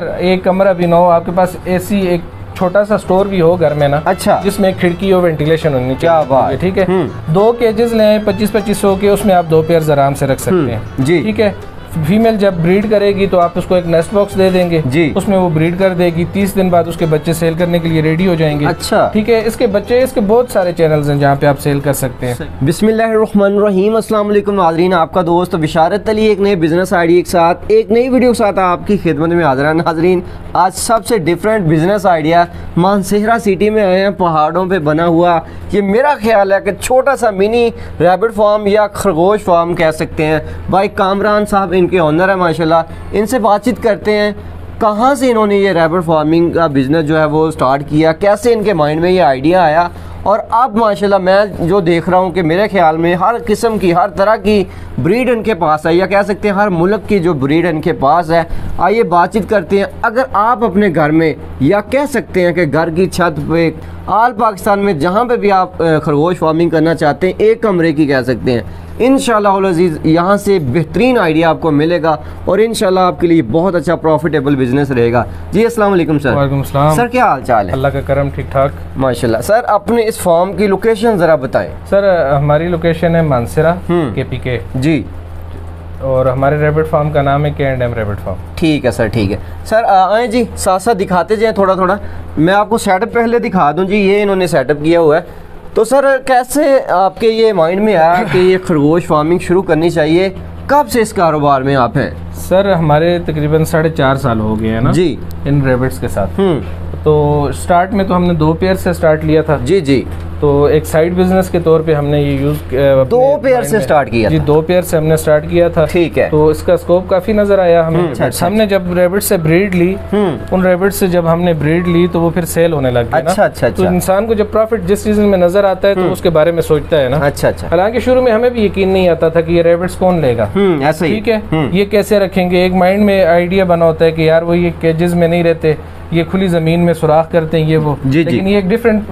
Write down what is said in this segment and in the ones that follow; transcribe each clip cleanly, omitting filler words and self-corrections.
एक कमरा भी ना हो, आपके पास एसी, एक छोटा सा स्टोर भी हो घर में ना, अच्छा, जिसमें एक खिड़की हो, वेंटिलेशन होनी चाहिए। क्या बात, ठीक है। 2 केजेस लें 25-2500 के, उसमें आप 2 पेयर आराम से रख सकते हैं जी। ठीक है। फीमेल जब ब्रीड करेगी तो आप उसको एक नेस्ट बॉक्स दे देंगे जी, उसमें वो ब्रीड कर देगी। 30 दिन बाद उसके बच्चे सेल करने के लिए रेडी हो जाएंगे। अच्छा, ठीक है। इसके बच्चे, इसके बहुत सारे चैनल्स हैं जहाँ पे आप सेल कर सकते हैं। बिस्मिल्लाहिर्रहमानिर्रहीम, अस्सलाम वालेकुम नाज़रीन, आपका दोस्त बिशारत अली एक नए बिजनेस आइडिया के साथ, एक नई वीडियो के साथ आपकी खिदमत में हाजिर है। नाज़रीन, आज सबसे different business idea Mansehra city में आए हैं, पहाड़ों पे बना हुआ। ये मेरा ख्याल है कि छोटा सा मिनी रैबिट फार्म या खरगोश फार्म कह सकते हैं। भाई कामरान साहब इनके ओनर है माशाल्लाह, इनसे बातचीत करते हैं कहाँ से इन्होंने ये रैबिट फार्मिंग का बिज़नेस जो है वो स्टार्ट किया, कैसे इनके माइंड में ये आइडिया आया। और अब माशाल्लाह मैं जो देख रहा हूँ कि मेरे ख्याल में हर किस्म की, हर तरह की ब्रीड इनके पास है, या कह सकते हैं हर मुल्क की जो ब्रीड इनके पास है। आइए बातचीत करते हैं। अगर आप अपने घर में, या कह सकते हैं कि घर की छत पे, आल पाकिस्तान में जहाँ पे भी आप खरगोश फार्मिंग करना चाहते हैं, एक कमरे की कह सकते हैं, इंशाल्लाह अज़ीज़ यहाँ से बेहतरीन आइडिया आपको मिलेगा और इंशाल्लाह आपके लिए बहुत अच्छा प्रॉफिटेबल बिजनेस रहेगा। जी अस्सलाम वालेकुम सर। वालेकुम सलाम सर, क्या हाल चाल है? अल्लाह का करम, ठीक ठाक माशाल्लाह। सर, अपने इस फार्म की लोकेशन ज़रा बताएं। सर, हमारी लोकेशन है मानसेहरा KPK जी, और हमारे रैबिट फार्म का नाम है K&M रैबिट फार्म। ठीक है सर, ठीक है सर। आए जी, साथ साथ दिखाते जाएँ थोड़ा थोड़ा। मैं आपको सेटअप पहले दिखा दूँ जी। ये इन्होंने सेटअप किया हुआ है। तो सर, कैसे आपके ये माइंड में आया कि ये खरगोश फार्मिंग शुरू करनी चाहिए? कब से इस कारोबार में आप हैं? सर, हमारे तकरीबन 4.5 साल हो गए हैं ना जी इन रैबिट्स के साथ। तो स्टार्ट में तो हमने 2 पेयर से स्टार्ट लिया था जी जी। तो एक साइड बिजनेस के तौर पे हमने ये यूज 2 पेयर से स्टार्ट किया जी। 2 पेयर से हमने स्टार्ट किया था। ठीक है। तो इसका स्कोप काफी नजर आया हमें। हमने जब रैबिट से ब्रीड ली, उन रैबिट से जब हमने ब्रीड ली तो वो फिर सेल होने लग गई। अच्छा। तो इंसान को जब प्रॉफिट जिस चीज में नजर आता है तो उसके बारे में सोचता है ना। अच्छा। हालांकि शुरू में हमें भी यकीन नहीं आता था कि ये रैबिट्स कौन लेगा। ऐसा ही। ठीक है, ये कैसे रखेंगे। एक माइंड में आइडिया बना होता है कि यार वो ये केजेस में नहीं रहते, ये खुली जमीन में सुराख करते हैं, ये वो जी, लेकिन ये एक डिफरेंट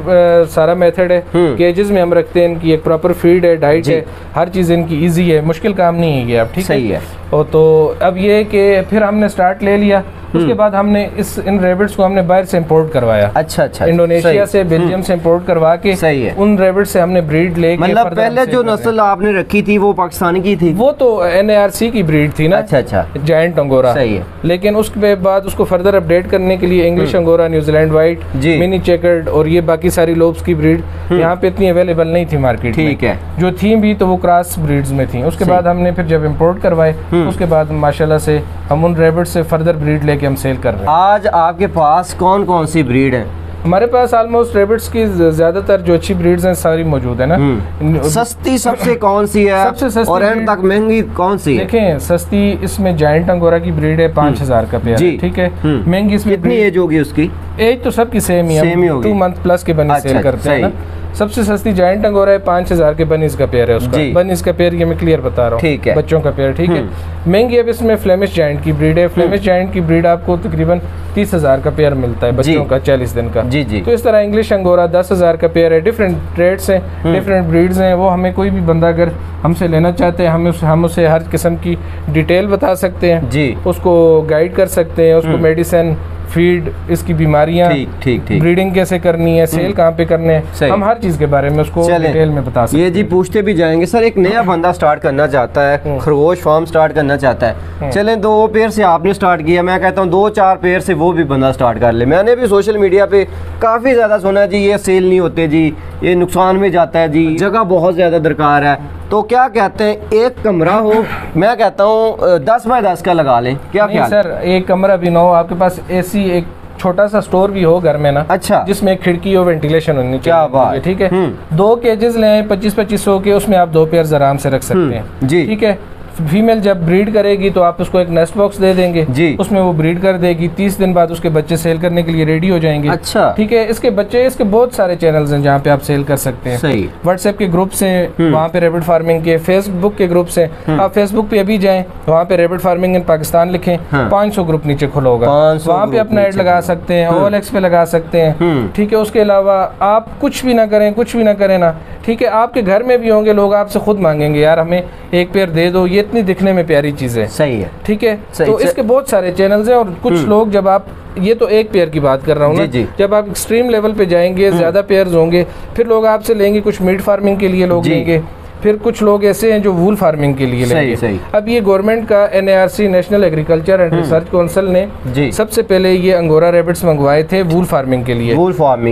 सारा मेथड है। केजेस में हम रखते हैं, इनकी एक प्रॉपर फीड है, डाइट है, हर चीज़ इनकी इजी है, मुश्किल काम नहीं है ये। अब ठीक है। और तो अब ये कि फिर हमने स्टार्ट ले लिया। उसके बाद हमने इन रैबिट्स को हमने बाहर से इंपोर्ट करवाया। अच्छा। इंडोनेशिया से, बेल्जियम से इंपोर्ट करवा के उन रैबिट्स से हमने ब्रीड लेके, मतलब पहले जो नस्ल आपने रखी थी वो पाकिस्तानी की थी? वो तो NARC की ब्रीड थी ना। अच्छा। Giant angora. सही है। लेकिन उसके बाद उसको फर्दर अपडेट करने के लिए English angora, New Zealand white, mini checkered और ये बाकी सारी लोब्स की ब्रीड यहाँ पे इतनी अवेलेबल नहीं थी मार्केट में। ठीक है। जो थी भी तो वो क्रॉस ब्रीड्स में थी। उसके बाद हमने फिर जब इम्पोर्ट करवाए, उसके बाद माशाल्लाह से हम उन रैबिट से फर्दर ब्रीड लेके हम सेल कर रहे हैं। आज आपके पास कौन कौन सी ब्रीड है? हमारे पास ऑलमोस्ट रैबिट्स की ज्यादातर जो अच्छी ब्रीड्स हैं सारी मौजूद है ना। सस्ती सबसे कौन सी है? सबसे सस्ती और एंड तक महंगी कौन सी है? देखें, सस्ती इसमें जायंट अंगोरा की ब्रीड है, 5000 का पेयर है। ठीक है। महंगी इसमें कितनी एज होगी उसकी? एज तो सबकी सेम ही है, 2 मंथ प्लस के बनी सेल करते हैं ना। सबसे सस्ती जायंट अंगोरा है, 5000 के बनीज का पेयर है उसका। बनीज का पेयर ये मैं क्लियर बता रहा हूँ, बच्चों का पेयर। ठीक है। महंगी अब इसमें फ्लेमिश जायंट की ब्रीड है। फ्लेमिश जायंट की ब्रीड आपको तकरीबन 30,000 का पेयर मिलता है बच्चों का, 40 दिन का। जी। तो इस तरह इंग्लिश अंगोरा 10,000 का पेयर है। डिफरेंट रेट्स हैं, डिफरेंट ब्रीड्स हैं। वो हमें कोई भी बंदा अगर हमसे लेना चाहते हैं, हम उसे हर किस्म की डिटेल बता सकते हैं जी, उसको गाइड कर सकते हैं, उसको मेडिसिन, फीड, इसकी बीमारियां, ठीक ब्रीडिंग कैसे करनी है, सेल कहाँ पे करने हैं, हम हर चीज के बारे में उसको डिटेल में बता सकते हैं। ये जी पूछते भी जाएंगे। सर, एक नया बंदा स्टार्ट करना चाहता है, खरगोश फार्म स्टार्ट करना चाहता है, चलें 2 पेयर से आपने स्टार्ट किया, मैं कहता हूँ 2-4 पेयर से वो भी बंदा स्टार्ट कर ले। मैंने भी सोशल मीडिया पे काफ़ी ज़्यादा सुना है जी, ये सेल नहीं होते जी, ये नुकसान में जाता है जी, जगह बहुत ज़्यादा दरकार है। तो क्या कहते हैं, एक कमरा हो, मैं कहता हूँ 10 बाय 10 का लगा लें, क्या ख्याल? सर, एक कमरा भी ना हो, आपके पास एसी, एक छोटा सा स्टोर भी हो घर में ना। अच्छा। जिसमें एक खिड़की हो, वेंटिलेशन होनी चाहिए। क्या बात। ठीक है। 2 केजेस लें 25-2500 के, उसमें आप 2 पेयर आराम से रख सकते हैं जी। ठीक है। फीमेल जब ब्रीड करेगी तो आप उसको एक नेस्ट बॉक्स दे देंगे जी, उसमें वो ब्रीड कर देगी। 30 दिन बाद उसके बच्चे सेल करने के लिए रेडी हो जाएंगे। अच्छा। ठीक है। इसके बच्चे, इसके बहुत सारे चैनल्स हैं जहाँ पे आप सेल कर सकते हैं। सही। व्हाट्सएप के ग्रुप्स हैं वहाँ पे रैबिट फार्मिंग के, फेसबुक के ग्रुप्स हैं, आप फेसबुक पे अभी जाएं, वहाँ पे रैबिट फार्मिंग इन पाकिस्तान लिखें, 500 ग्रुप नीचे खुला होगा, वहाँ पे अपना एड लगा सकते हैं, OLX पे लगा सकते हैं। ठीक है। उसके अलावा आप कुछ भी ना करें ना, ठीक है, आपके घर में भी होंगे लोग, आपसे खुद मांगेंगे यार हमें एक पेयर दे दो, ये इतनी दिखने में प्यारी चीज़ है। सही है, ठीक है। तो इसके बहुत सारे चैनल्स हैं और कुछ लोग, जब आप, ये तो एक पेयर की बात कर रहा हूँ ना, जब आप एक्सट्रीम लेवल पे जाएंगे, ज़्यादा पेयर्स होंगे, फिर लोग आपसे लेंगे, कुछ मीट फार्मिंग के लिए लोग लेंगे, फिर कुछ लोग ऐसे हैं जो वूल फार्मिंग के लिए लेंगे। अब ये गवर्नमेंट का NARC national agriculture and research council ने सबसे पहले ये अंगोरा रैबिट्स मंगवाए थे वूल फार्मिंग के लिए,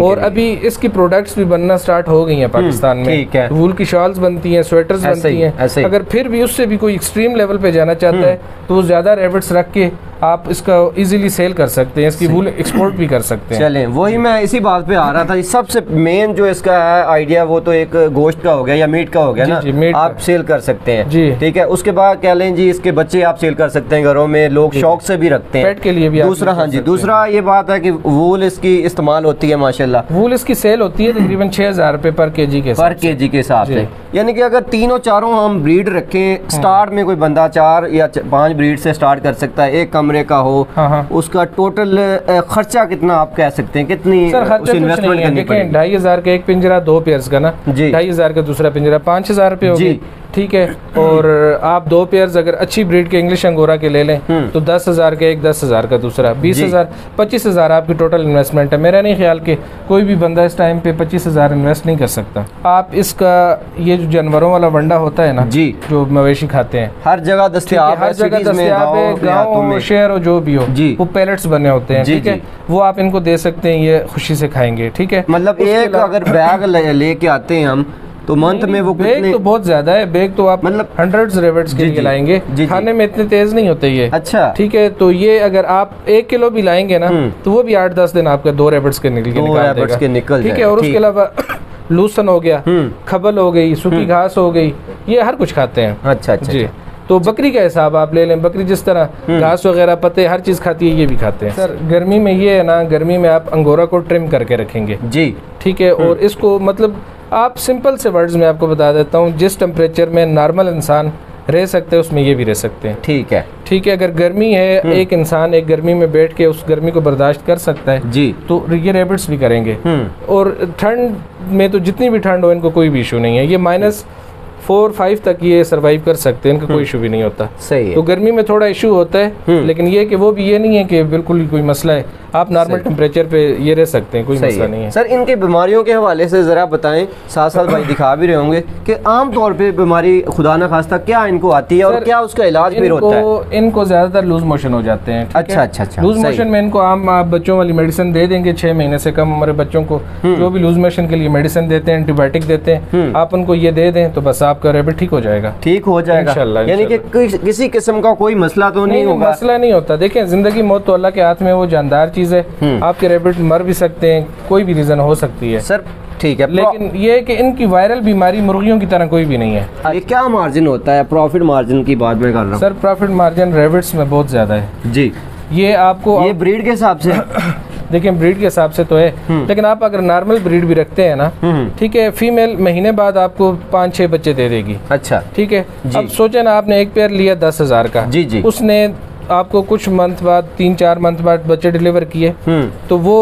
और अभी इसकी प्रोडक्ट्स भी बनना स्टार्ट हो गई हैं पाकिस्तान में। वूल की शॉल्स बनती हैं, स्वेटर्स बनती हैं। अगर फिर भी उससे भी कोई एक्सट्रीम लेवल पे जाना चाहता है तो वो ज्यादा रैबिट्स रख के आप इसका इजीली सेल कर सकते हैं, इसकी वूल एक्सपोर्ट भी कर सकते हैं। चलें, वही मैं इसी बात पे आ रहा था। सबसे मेन जो इसका है आइडिया, वो तो एक गोश्त का हो गया या मीट का हो गया ना, आप सेल कर सकते हैं जी, ठीक है। उसके बाद कह लें जी, इसके बच्चे आप सेल कर सकते हैं घरों में, लोग शौक से भी रखते हैं, पेट के लिए भी। दूसरा, हाँ जी, दूसरा ये बात है कि वूल इसकी इस्तेमाल होती है माशाल्लाह। वूल इसकी सेल होती है तकरीबन 6000 रुपए पर केजी के हिसाब से। यानी कि अगर तीनों चारों हम ब्रीड रखें, स्टार्ट में कोई बंदा 4 या 5 ब्रीड से स्टार्ट कर सकता है, एक कमरे का हो, उसका टोटल खर्चा कितना आप कह सकते हैं, कितनी इन्वेस्टमेंट करनी पड़ेगी? 2500 का एक पिंजरा, 2 पेयर्स का ना, 2500 का दूसरा पिंजरा, 5000 रुपए होगी, ठीक है। और आप 2 पेयर्स अगर अच्छी ब्रीड के इंग्लिश अंगोरा के ले लें तो 10,000 का एक, 10,000 का दूसरा, 20,000, 25,000 आपकी टोटल इन्वेस्टमेंट है। मेरा नहीं ख्याल कि कोई भी बंदा इस टाइम पे 25,000 इन्वेस्ट नहीं कर सकता। आप इसका ये जो जानवरों वाला वंडा होता है ना जी, जो मवेशी खाते हैं, हर जगह दस्तयाब है, गाँव, शहर और जो भी हो, वो पैलेट्स बने होते हैं, ठीक है, वो आप इनको दे सकते हैं, ये खुशी से खाएंगे, ठीक है। मतलब एक अगर बैग लेके आते हैं हम तो मंथ में वो बैग तो बहुत ज्यादा है, बैग तो आप मतलब 100 रैबिट्स के लिए लाएंगे, खाने में इतने तेज नहीं होते ये, अच्छा, ठीक है। तो ये अगर आप 1 किलो भी लाएंगे ना तो वो भी 8-10 दिन आपका 2 रैबिट्स के निकल देगा, ठीक है। और उसके अलावा लूसन हो गया, खबल हो गई, सूखी घास हो गई, ये हर कुछ खाते हैं। अच्छा जी। तो बकरी का हिसाब आप ले लें, बकरी जिस तरह घास वगैरह, पत्ते, हर चीज खाती है, ये भी खाते हैं। सर गर्मी में ये है ना, गर्मी में आप अंगोरा को ट्रिम करके रखेंगे जी, ठीक है। और इसको मतलब आप सिंपल से वर्ड्स में आपको बता देता हूँ, जिस टेम्परेचर में नॉर्मल इंसान रह सकते हैं उसमें ये भी रह सकते हैं, ठीक है, ठीक है। अगर गर्मी है, एक इंसान एक गर्मी में बैठ के उस गर्मी को बर्दाश्त कर सकता है जी, तो ये रैबिट्स भी करेंगे। और ठंड में तो जितनी भी ठंड हो, इनको कोई भी इशू नहीं है, ये -4-5 तक ये सरवाइव कर सकते हैं, इनका कोई इशू भी नहीं होता। सही है। तो गर्मी में थोड़ा इशू होता है, लेकिन ये कि वो भी ये नहीं है कि बिल्कुल ही कोई मसला है, आप नॉर्मल टेम्परेचर पे ये रह सकते हैं, कोई मसला नहीं है। सर इनके बीमारियों के हवाले से जरा बताएं, साथ भाई दिखा भी रहे होंगे कि आम तौर पे बीमारी खुदा न खास्ता क्या इनको आती है और क्या उसका इलाज भी होता है? इनको ज्यादातर लूज मोशन हो जाते हैं। अच्छा। लूज मोशन में इनको आम आप बच्चों वाली मेडिसिन दे देंगे, 6 महीने से कम उम्र बच्चों को जो भी लूज मोशन के लिए मेडिसिन देते हैं, एंटीबायोटिक देते हैं, आप उनको ये दे दें तो बस आपका रैबिट ठीक हो जाएगा, ठीक हो जाएगा इंशाल्लाह। यानी कि किसी किस्म का कोई मसला तो नहीं होगा? मसला नहीं होता। देखें, जिंदगी मौत तो अल्लाह के हाथ में, वो जानदार चीज है, आपके रैबिट मर भी सकते हैं, कोई भी रीजन हो सकती है सर, ठीक है। लेकिन ये है कि इनकी वायरल बीमारी मुर्गियों की तरह कोई भी नहीं है। ये क्या मार्जिन होता है? प्रॉफिट मार्जिन की बात मैं कर रहा हूँ सर। प्रॉफिट मार्जिन रैबिट्स में बहुत ज्यादा है जी। ये आपको ये ब्रीड के हिसाब से देखिए, ब्रीड के हिसाब से तो है, लेकिन आप अगर नॉर्मल ब्रीड भी रखते हैं ना, ठीक है, फीमेल महीने बाद आपको 5-6 बच्चे दे देगी। अच्छा, ठीक है। अब सोचे ना, आपने एक पेयर लिया 10,000 का जी, उसने आपको कुछ मंथ बाद, 3-4 मंथ बाद बच्चे डिलीवर किए, तो वो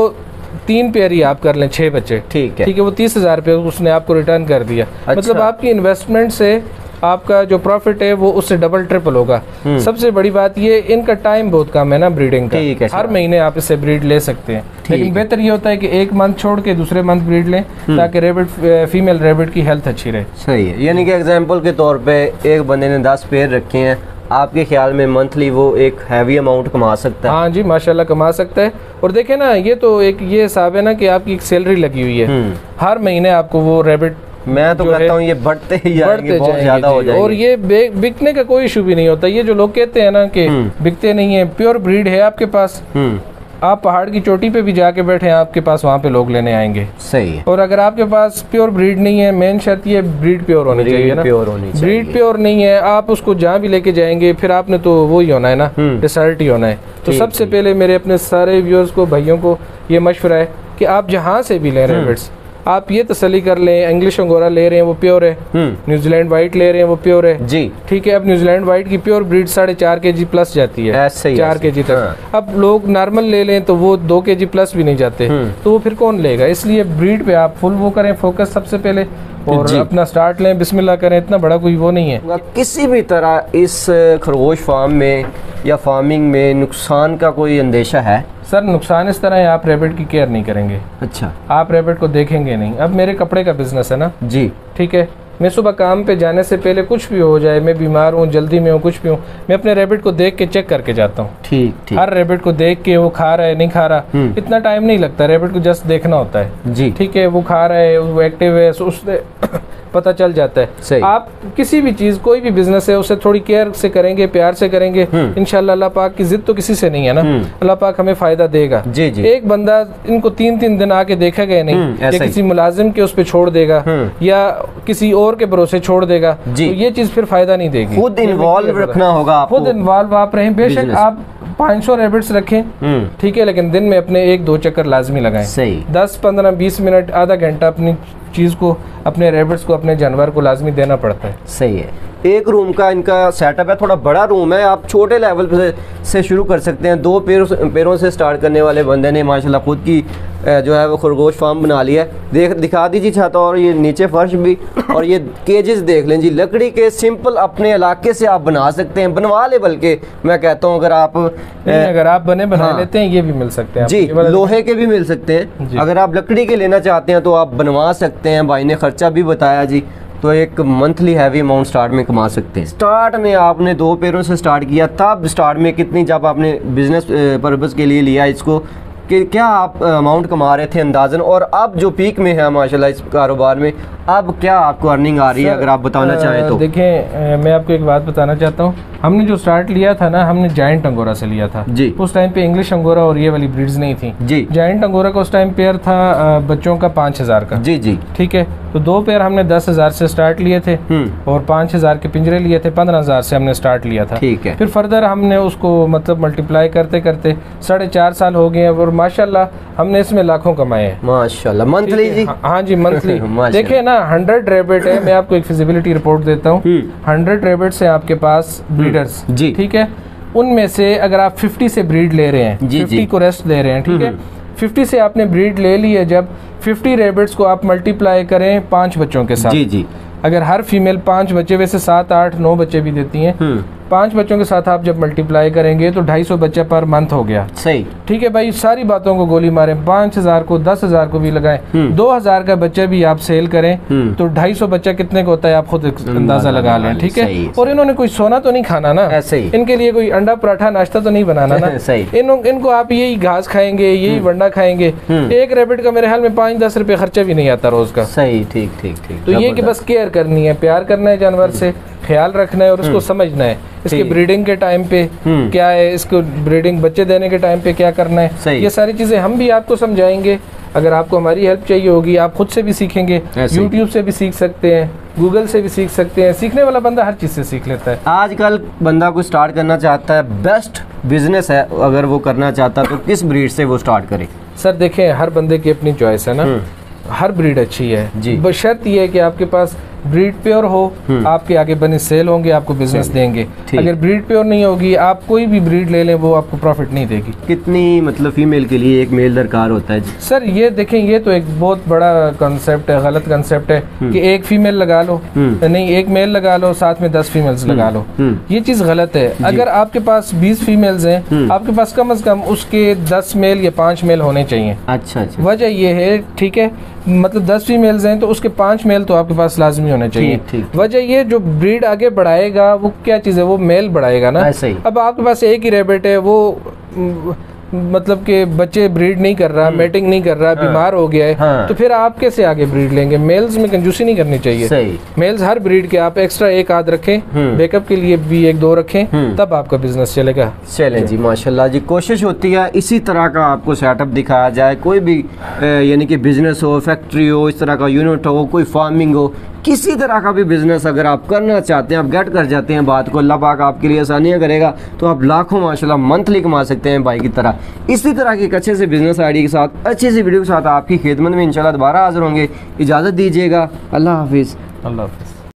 3 पेयर ही आप कर लें, 6 बच्चे, ठीक है, वो 30,000 रुपये उसने आपको रिटर्न कर दिया। मतलब आपकी इन्वेस्टमेंट से आपका जो प्रॉफिट है वो उससे डबल ट्रिपल होगा। सबसे बड़ी बात ये, इनका टाइम बहुत कम है ना ब्रीडिंग का, हर महीने आप इससे ब्रीड ले सकते हैं, लेकिन बेहतर ये होता है कि एक मंथ छोड़ के दूसरे मंथ ब्रीड लें ताकि रैबिट, फीमेल रैबिट की हेल्थ अच्छी रहे। सही है। यानी कि एग्जांपल के तौर पे एक बंदे ने 10 पेयर रखे हैं, आपके ख्याल में मंथली वो एक हैवी अमाउंट कमा सकता है? हाँ जी, माशाल्लाह कमा सकता है। और देखें ना, ये तो एक ये हिसाब है ना कि आपकी एक सैलरी लगी हुई है, हर महीने आपको वो रैबिट, मैं तो कहता हूँ ये बढ़ते ही जाएंगे, बहुत ज्यादा हो जाएंगे। और ये बिकने का कोई इशू भी नहीं होता। ये जो लोग कहते हैं ना कि बिकते नहीं है, प्योर ब्रीड है आपके पास, आप पहाड़ की चोटी पे भी जाके बैठे हैं, आपके पास वहाँ पे लोग लेने आएंगे। सही है। और अगर आपके पास प्योर ब्रीड नहीं है, मेन शर्त ये ब्रीड प्योर होनी चाहिए ना, ब्रीड प्योर नहीं है, आप उसको जहाँ भी लेके जाएंगे फिर आपने तो वो ही होना है ना, रिजल्ट ही होना है। तो सबसे पहले मेरे अपने सारे व्यूअर्स को, भाइयों को ये मशवरा है कि आप जहाँ से भी ले रैबिट्स, आप ये तसल्ली कर लें, इंग्लिश अंगोरा ले रहे हैं वो प्योर है, न्यूजीलैंड वाइट ले रहे हैं वो प्योर है जी, ठीक है। अब न्यूजीलैंड वाइट की प्योर ब्रीड 4.5 kg प्लस जाती है, 4 kg तक। अब लोग नॉर्मल ले लें तो वो 2 kg प्लस भी नहीं जाते, तो वो फिर कौन लेगा? इसलिए ब्रीड पे आप फुल वो करें फोकस सबसे पहले, और अपना स्टार्ट लें, बिस्मिल्लाह करें, इतना बड़ा कोई वो नहीं है। किसी भी तरह इस खरगोश फार्म में या फार्मिंग में नुकसान का कोई अंदेशा है? सर नुकसान इस तरह है, आप रैबिट की केयर नहीं करेंगे। अच्छा, आप रैबिट को देखेंगे नहीं। अब मेरे कपड़े का बिजनेस है ना जी, ठीक है, मैं सुबह काम पे जाने से पहले कुछ भी हो जाए, मैं बीमार हूँ, जल्दी में हूँ, कुछ भी हूँ, मैं अपने रैबिट को देख के चेक करके जाता हूँ। ठीक। हर रैबिट को देख के वो खा रहा है नहीं खा रहा, इतना टाइम नहीं लगता, रैबिट को जस्ट देखना होता है जी, ठीक है, वो खा रहा है, वो एक्टिव है, उससे पता चल जाता है। सही। आप किसी भी चीज, कोई भी बिजनेस है, उसे थोड़ी केयर से करेंगे, प्यार से करेंगे, इंशाल्लाह अल्लाह पाक की जिद तो किसी से नहीं है ना, अल्लाह पाक हमें फायदा देगा। जी जी। एक बंदा इनको 3-3 दिन आके देखेगा नहीं, या किसी मुलाजिम के उस पे छोड़ देगा या किसी और के भरोसे छोड़ देगा, तो ये चीज फिर फायदा नहीं देगी। खुद इन्वॉल्व रखना होगा आपको। खुद इन्वॉल्व आप रहें, बेशक आप 500 रैबिट्स रखें ठीक है, लेकिन दिन में अपने 1-2 चक्कर लाजमी लगाएं। सही। 10, 15, 20 मिनट, आधा घंटा अपनी चीज को, अपने रैबिट्स को, अपने जानवर को लाजमी देना पड़ता है। सही है। एक रूम का इनका सेटअप है, थोड़ा बड़ा रूम है, आप छोटे लेवल से शुरू कर सकते हैं। 2 पैरों से स्टार्ट करने वाले बंदे ने माशाल्लाह खुद की जो है वो खरगोश फार्म बना लिया है। दिखा दीजिए छत, और ये नीचे फर्श भी, और ये केजेस देख लें जी, लकड़ी के सिंपल अपने इलाके से आप बना सकते हैं, बनवा ले, बल्कि मैं कहता हूँ अगर आप बना लेते हैं ये भी मिल सकते हैं जी, लोहे के भी मिल सकते हैं। अगर आप लकड़ी के लेना चाहते हैं तो आप बनवा सकते हैं। भाई ने खर्चा भी बताया जी, तो एक मंथली हैवी अमाउंट स्टार्ट में कमा सकते हैं। स्टार्ट में आपने 2 पैरों से स्टार्ट किया, तब स्टार्ट में कितनी, जब आपने बिजनेस पर्पज़ के लिए लिया इसको, कि क्या आप अमाउंट कमा रहे थे अंदाजन, और अब जो पीक में है माशाल्लाह इस कारोबार में, अब क्या आपको अर्निंग आ रही है, अगर आप बताना चाहें तो? देखें, मैं आपको एक बात बताना चाहता हूँ। हमने जो स्टार्ट लिया था ना, हमने जायंट अंगोरा से लिया था जी। उस टाइम पे इंग्लिश अंगोरा और ये वाली ब्रीड्स नहीं थी जी। जायंट अंगोरा का उस टाइम पेयर था बच्चों का 5000 का जी जी, ठीक है। तो 2 पेयर हमने 10,000 से स्टार्ट लिए थे और 5000 के पिंजरे लिए थे, 15,000 से हमने स्टार्ट लिया था। ठीक है। फिर फर्दर हमने उसको मतलब मल्टीप्लाई करते करते 4.5 साल हो गए और माशाल्लाह हमने इसमें लाखों कमाए हैं माशाल्लाह। मंथली जी? हाँ जी, मंथली। देखिए ना, 100 रैबिट है, मैं आपको एक फिजिबिलिटी रिपोर्ट देता हूँ। 100 रैबिट्स हैं आपके पास ब्रीडर्स जी, ठीक है। उनमें से अगर आप 50 से ब्रीड ले रहे हैं, 50 को रेस्ट दे रहे हैं, ठीक है, 50 से आपने ब्रीड ले ली है, जब 50 रैबिट्स को आप मल्टीप्लाई करें 5 बच्चों के साथ जी जी, अगर हर फीमेल 5 बच्चे, वैसे 7, 8, 9 बच्चे भी देती हैं, 5 बच्चों के साथ आप जब मल्टीप्लाई करेंगे तो 250 बच्चा पर मंथ हो गया। सही, ठीक है भाई, सारी बातों को गोली मारें, 5000 को 10,000 को भी लगाएं, 2000 का बच्चा भी आप सेल करें तो 250 बच्चा कितने का होता है आप खुद अंदाजा लगा लें, ठीक है। और इन्होंने कोई सोना तो नहीं खाना ना, इनके लिए कोई अंडा पराठा नाश्ता तो नहीं बनाना ना, इनको आप यही घास खाएंगे, यही वंडा खाएंगे। एक रैबिट का मेरे ख्याल में 5-10 रुपए खर्चा भी नहीं आता रोज का। सही, ठीक ठीक ठीक। तो ये कि बस केयर करनी है, प्यार करना है जानवर से, ख्याल रखना है और उसको समझना है इसके ब्रीडिंग के टाइम पे क्या है, इसको ब्रीडिंग बच्चे देने के टाइम पे क्या करना है, ये सारी चीजें हम भी आपको समझाएंगे। अगर आपको हमारी हेल्प चाहिए होगी, आप खुद से भी सीखेंगे, यूट्यूब से भी सीख सकते हैं, गूगल से भी सीख सकते हैं। सीखने वाला बंदा हर चीज से सीख लेता है। आजकल बंदा को स्टार्ट करना चाहता है, बेस्ट बिजनेस है अगर वो करना चाहता है तो किस ब्रीड से वो स्टार्ट करे? सर देखें, हर बंदे की अपनी चॉइस है ना, हर ब्रीड अच्छी है जी, बशर्त ये है कि आपके पास ब्रीड प्योर हो, आपके आगे बने सेल होंगे, आपको बिजनेस देंगे। अगर ब्रीड प्योर नहीं होगी, आप कोई भी ब्रीड ले लें, वो आपको प्रॉफिट नहीं देगी। कितनी मतलब फीमेल के लिए एक मेल दरकार होता है जी? सर ये देखें, ये तो एक बहुत बड़ा कंसेप्ट है, गलत कंसेप्ट है कि एक फीमेल लगा लो, नहीं एक मेल लगा लो, साथ में 10 फीमेल्स लगा लो, ये चीज गलत है। अगर आपके पास 20 फीमेल्स हैं, आपके पास कम से कम उसके 10 मेल या 5 मेल होने चाहिए। अच्छा, वजह ये है, ठीक है, मतलब 10 फीमेल्स हैं तो उसके 5 मेल तो आपके पास लाजमी होने चाहिए। वजह ये, जो ब्रीड आगे बढ़ाएगा वो क्या चीज़ है, वो मेल बढ़ाएगा ना। अब आपके पास एक ही रैबिट है, वो मतलब कि बच्चे ब्रीड नहीं कर रहा, मेटिंग नहीं कर रहा, बीमार हो गया है, तो फिर आप कैसे आगे ब्रीड लेंगे? मेल्स में कंजूसी नहीं करनी चाहिए। सही। मेल्स हर ब्रीड के आप एक्स्ट्रा एक आध रखें, बैकअप के लिए भी 1-2 रखें, तब आपका बिजनेस चलेगा। चले जी, माशाल्लाह जी। कोशिश होती है इसी तरह का आपको सेटअप दिखाया जाए, कोई भी यानी कि बिजनेस हो, फैक्ट्री हो, इस तरह का यूनिट हो, कोई फार्मिंग हो, किसी तरह का भी बिजनेस अगर आप करना चाहते हैं, आप गेट कर जाते हैं बात को, अल्लाह पाक आपके लिए आसानियाँ करेगा, तो आप लाखों माशाल्लाह मंथली कमा सकते हैं भाई की तरह। इसी तरह के एक अच्छे से बिजनेस आइडिया के साथ, अच्छी सी वीडियो के साथ आपकी खिदमत में इंशाल्लाह दोबारा हाजिर होंगे। इजाज़त दीजिएगा, अल्लाह हाफिज़। अल्लाह हाफिज़।